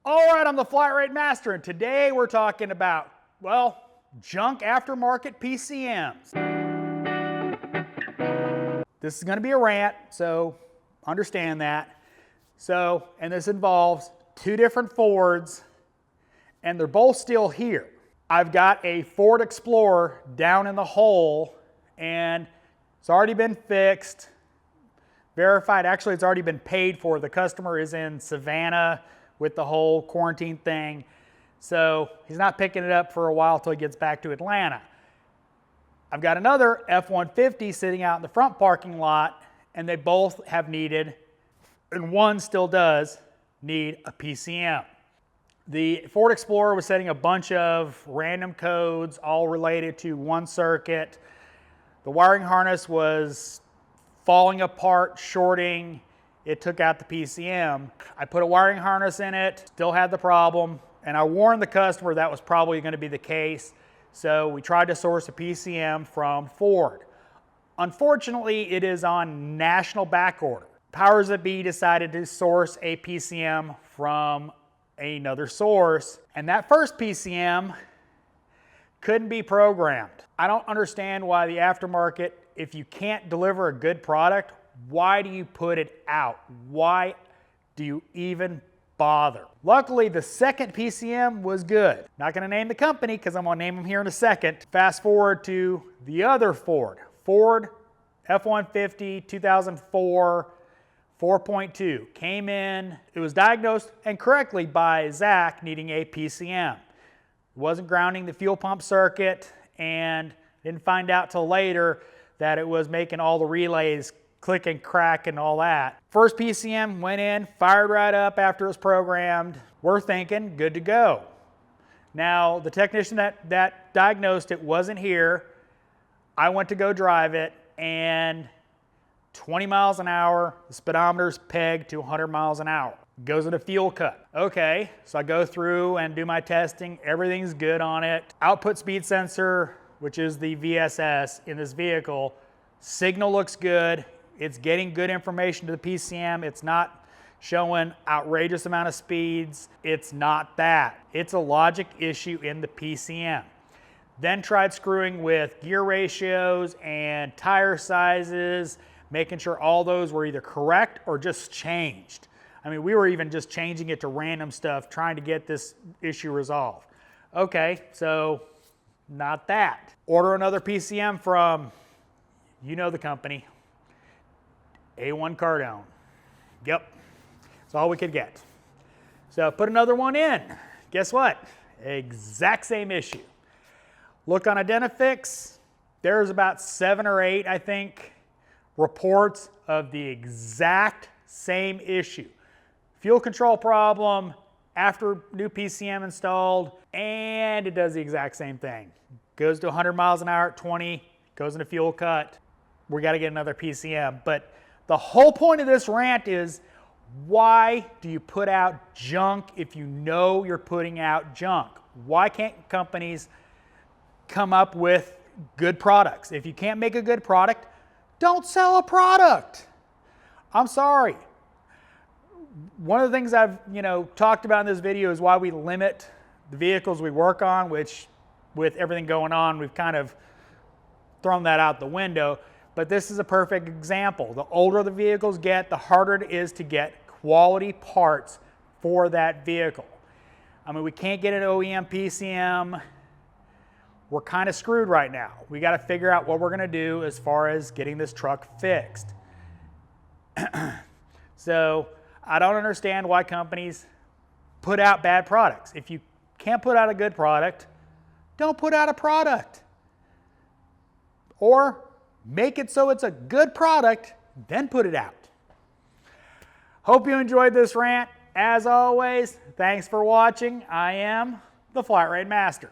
All right, I'm the Flatratemaster, and today we're talking about, well, junk aftermarket PCMs. This is going to be a rant, so understand that. And this involves two different Fords, and they're both still here. I've got a Ford Explorer down in the hole, and it's already been fixed, verified. Actually, it's already been paid for. The customer is in Savannah with the whole quarantine thing. So he's not picking it up for a while till he gets back to Atlanta. I've got another F-150 sitting out in the front parking lot, and they both have needed, and one still does, need a PCM. The Ford Explorer was setting a bunch of random codes all related to one circuit. The wiring harness was falling apart, shorting. It took out the PCM. I put a wiring harness in it, still had the problem, and I warned the customer that was probably going to be the case. So we tried to source a PCM from Ford. Unfortunately, it is on national back order. Powers that be decided to source a PCM from another source, and that first PCM couldn't be programmed. I don't understand why the aftermarket, if you can't deliver a good product, why do you put it out? Why do you even bother? Luckily, the second PCM was good. Not going to name the company because I'm going to name them here in a second. Fast forward to the other Ford F-150 2004 4.2. Came in, it was diagnosed and correctly by Zach needing a PCM. It wasn't grounding the fuel pump circuit, and didn't find out till later that it was making all the relays click and crack and all that. First PCM went in, fired right up after it was programmed. We're thinking good to go. Now, the technician that diagnosed it wasn't here. I went to go drive it, and 20 miles an hour, the speedometer's pegged to 100 miles an hour. Goes into fuel cut. Okay, so I go through and do my testing. Everything's good on it. Output speed sensor, which is the VSS in this vehicle, signal looks good. It's getting good information to the PCM. It's not showing outrageous amount of speeds. It's not that. It's a logic issue in the PCM. Then tried screwing with gear ratios and tire sizes, making sure all those were either correct or just changed. I mean, we were even just changing it to random stuff, trying to get this issue resolved. Okay, so not that. Order another PCM from, you know the company, A1 Cardone. Yep, that's all we could get. So put another one in. Guess what? Exact same issue. Look on Identifix, there's about 7 or 8, I think, reports of the exact same issue. Fuel control problem after new PCM installed, and it does the exact same thing. Goes to 100 miles an hour at 20, goes into fuel cut. We got to get another PCM. But the whole point of this rant is, why do you put out junk if you know you're putting out junk? Why can't companies come up with good products? If you can't make a good product, don't sell a product. I'm sorry. One of the things I've talked about in this video is why we limit the vehicles we work on, which with everything going on, we've kind of thrown that out the window. But this is a perfect example. The older the vehicles get, the harder it is to get quality parts for that vehicle. I mean, we can't get an OEM PCM. We're kind of screwed right now. We got to figure out what we're going to do as far as getting this truck fixed. So I don't understand why companies put out bad products. If you can't put out a good product, don't put out a product. Or make it so it's a good product, then put it out. Hope you enjoyed this rant. As always, thanks for watching. I am the Flatratemaster.